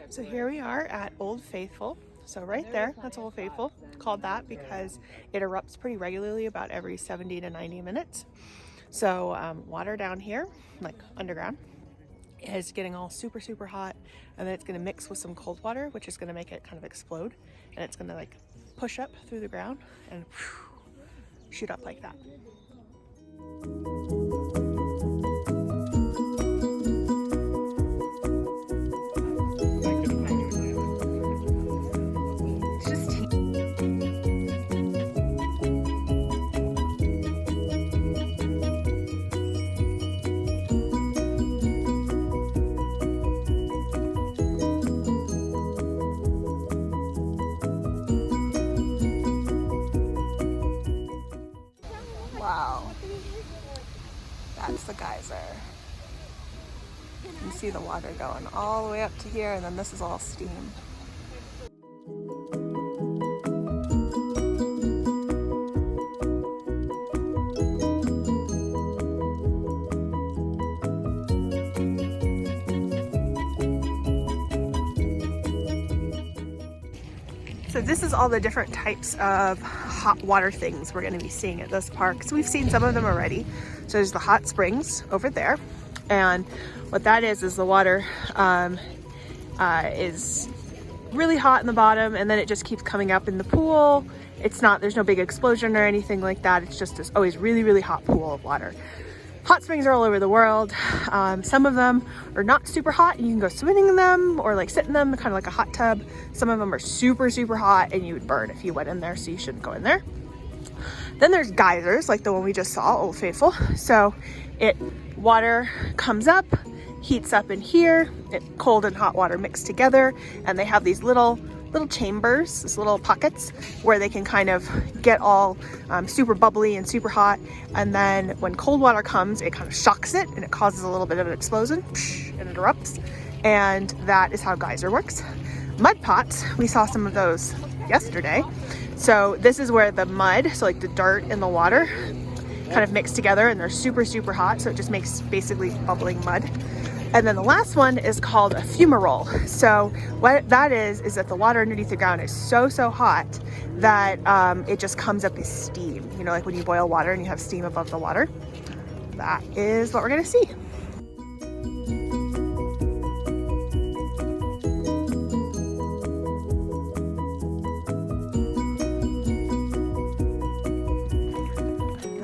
So here we are at Old Faithful. So right there, that's Old Faithful. It's called that because it erupts pretty regularly, about every 70 to 90 minutes. So water down here, like underground, is getting all super, super hot. And then it's going to mix with some cold water, which is going to make it kind of explode. And it's going to like push up through the ground and shoot up like that. Wow, that's the geyser. You can see the water going all the way up to here, and then this is all steam. So this is all the different types of hot water things we're going to be seeing at this park. So we've seen some of them already. So there's the hot springs over there. And what that is the water is really hot in the bottom, and then it just keeps coming up in the pool. There's no big explosion or anything like that. It's just this always really, really hot pool of water. Hot springs are all over the world. Some of them are not super hot and you can go swimming in them or like sit in them, kind of like a hot tub. Some of them are super, super hot and you would burn if you went in there, so you shouldn't go in there. Then there's geysers, like the one we just saw, Old Faithful. So water comes up, heats up in here, cold and hot water mix together, and they have these little chambers, these little pockets where they can kind of get all super bubbly and super hot. And then when cold water comes, it kind of shocks it and it causes a little bit of an explosion and it erupts. And that is how geyser works. Mud pots, we saw some of those yesterday. So this is where the mud, so like the dirt and the water kind of mix together, and they're super, super hot. So it just makes basically bubbling mud. And then the last one is called a fumarole. So what that is that the water underneath the ground is so, so hot that it just comes up as steam. You know, like when you boil water and you have steam above the water. That is what we're gonna see.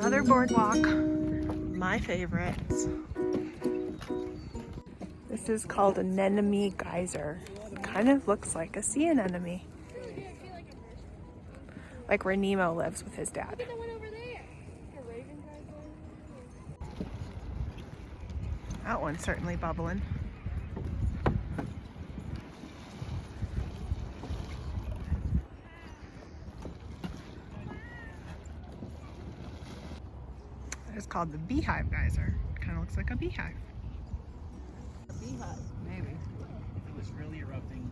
Another boardwalk, my favorites. This is called an anemone geyser. It kind of looks like a sea anemone. Like where Nemo lives with his dad. That one's certainly bubbling. It's called the Beehive Geyser. It kind of looks like a beehive. Beehive. Maybe. If it was really erupting,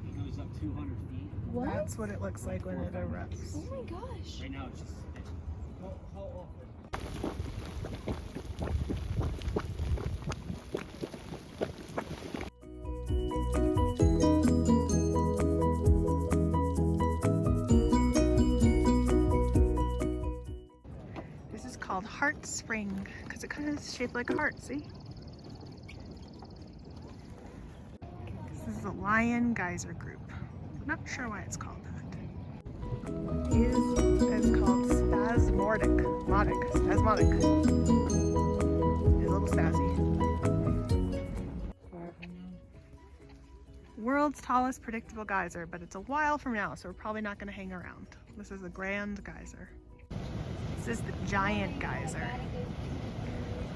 it goes up 200 feet. What? That's what it looks like when it erupts. Oh my gosh. Right now it's just... How often? This is called Heart Spring because it kind of is shaped like a heart, see? This is the Lion Geyser Group. Not sure why it's called that. It is called Spasmodic. Spasmodic. It's a little spazzy. World's tallest predictable geyser, but it's a while from now, so we're probably not going to hang around. This is the Grand Geyser. This is the Giant Geyser.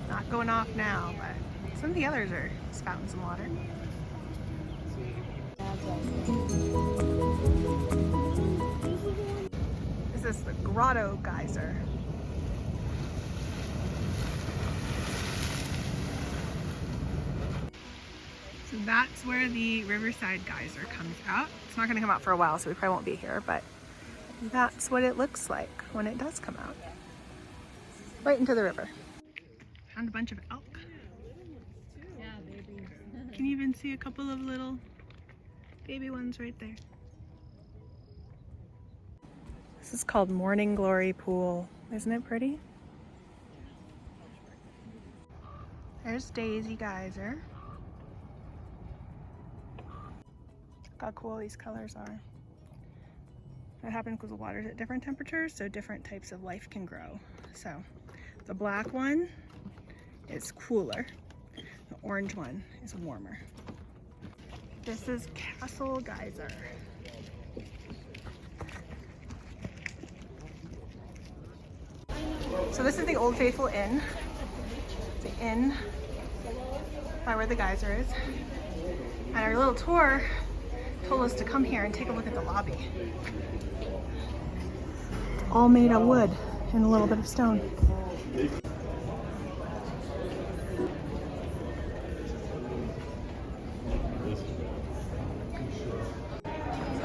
Not going off now, but some of the others are spouting some water. This is the Grotto Geyser. So that's where the Riverside Geyser comes out. It's not going to come out for a while, so we probably won't be here, but that's what it looks like when it does come out. Right into the river. Found a bunch of elk. Yeah, baby. Can you even see a couple of little Baby one's right there. This is called Morning Glory Pool. Isn't it pretty? There's Daisy Geyser. Look how cool these colors are. That happens because the water's at different temperatures, so different types of life can grow. So the black one is cooler. The orange one is warmer. This is Castle Geyser. So this is the Old Faithful Inn. The inn by where the geyser is. And our little tour told us to come here and take a look at the lobby. It's all made of wood and a little bit of stone. It's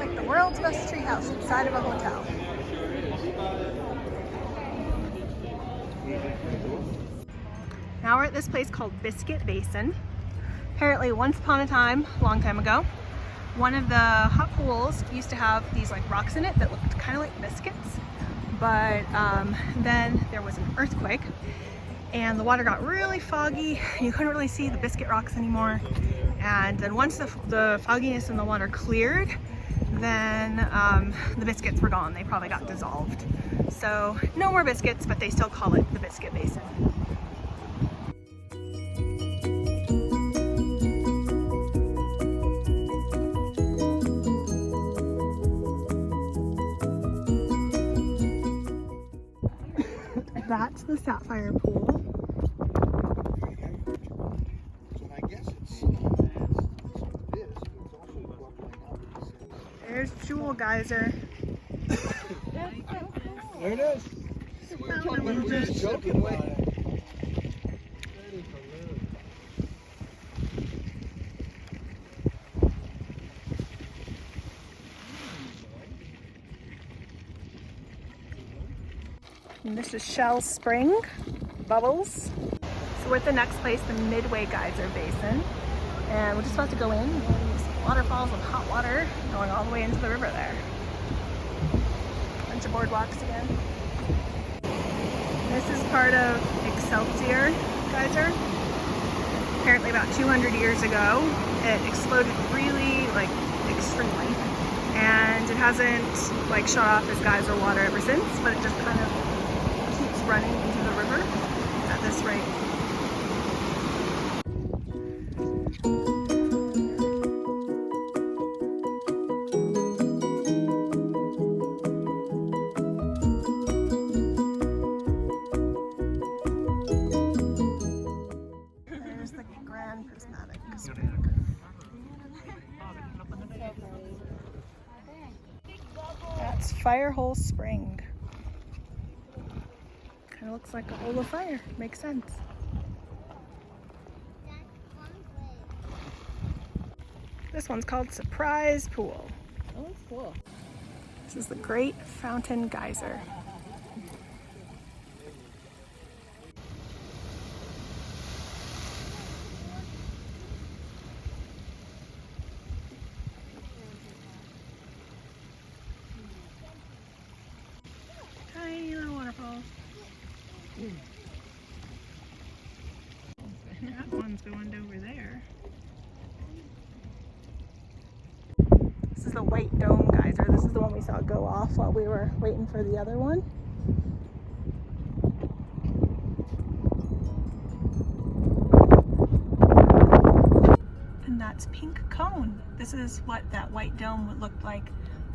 like the world's best treehouse inside of a hotel. Now we're at this place called Biscuit Basin. Apparently once upon a time, a long time ago, one of the hot pools used to have these like rocks in it that looked kind of like biscuits, but then there was an earthquake and the water got really foggy and you couldn't really see the biscuit rocks anymore. And then once the fogginess in the water cleared, then the biscuits were gone. They probably got dissolved. So no more biscuits, but they still call it the Biscuit Basin. That's the Sapphire Pool. There's Jewel Geyser. There it is. We're just joking about it. And this is Shell Spring, Bubbles. So we're at the next place, the Midway Geyser Basin. And we're just about to go in. There's waterfalls of hot water going all the way into the river there. Bunch of boardwalks again. This is part of Excelsior Geyser. Apparently about 200 years ago, it exploded really, extremely. And it hasn't, shut off as geyser water ever since, but it just kind of keeps running into the river at this rate. There's the Grand Prismatic Spring. That's Firehole Spring. Kind of looks like a hole of fire. Makes sense. This one's called Surprise Pool. Oh, that's cool. This is the Great Fountain Geyser. Tiny little waterfall. That one's going over there. This is the White Dome Geyser. This is the one we saw go off while we were waiting for the other one. And that's Pink Cone. This is what that white dome would look like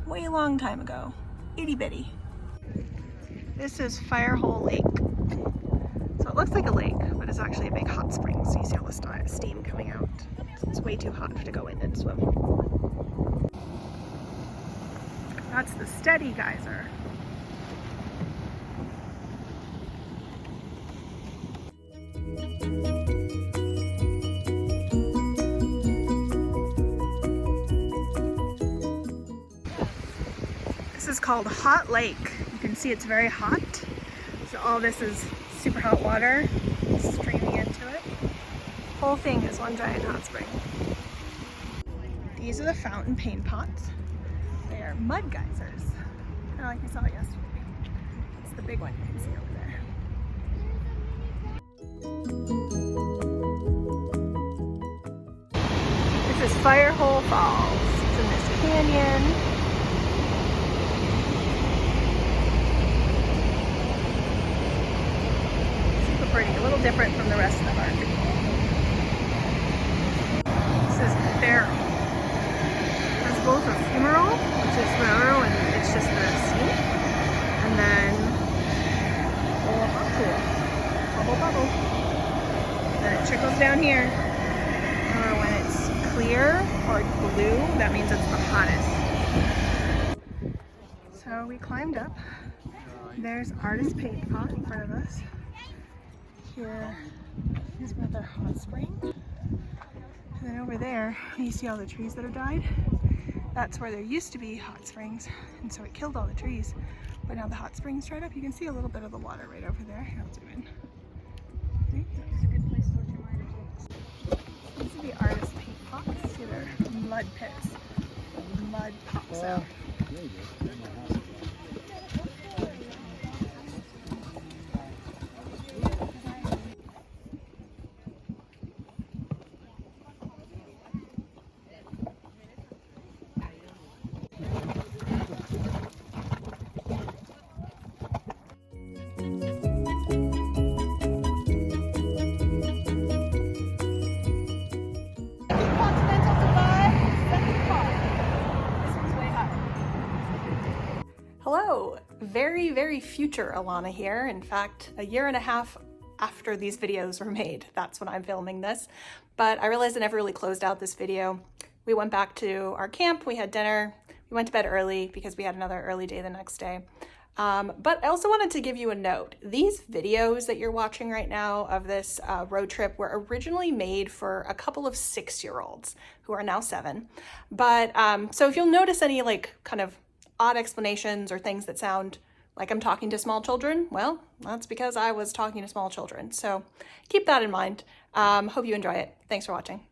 way long time ago. Itty bitty. This is Firehole Lake. So it looks like a lake, but it's actually a big hot spring. So you see all the steam coming out. So it's way too hot to go in and swim. That's the Steady Geyser. This is called Hot Lake. You can see it's very hot. So all this is super hot water streaming into it. Whole thing is one giant hot spring. These are the fountain pain pots. They are mud geysers, kind of like we saw yesterday. It's the big one you can see over there. This is Firehole Falls. It's in this canyon. Super pretty, a little different from the rest of the park. This is Barrel. There's both a fumarole, which is Barrel, and it's just the sea, and then a hot pool, bubble bubble. Then it trickles down here. Or when it's clear or blue, that means it's the hottest. So we climbed up. There's Artist Paint Pot in front of us. Here is another hot spring. And then over there, you see all the trees that have died. That's where there used to be hot springs, and so it killed all the trees. But now the hot springs dried up. You can see a little bit of the water right over there. Here, I'll zoom in. It's a good place to let your mind. These are the Artist Paint Pots. See, they're mud pits. Mud pops out. Hello, very, very future Alana here. In fact, a year and a half after these videos were made. That's when I'm filming this. But I realized I never really closed out this video. We went back to our camp, we had dinner, we went to bed early because we had another early day the next day. But I also wanted to give you a note. These videos that you're watching right now of this road trip were originally made for a couple of 6-year-olds who are now 7. But so if you'll notice any like kind of odd explanations or things that sound like I'm talking to small children, well, that's because I was talking to small children. So keep that in mind. Hope you enjoy it. Thanks for watching.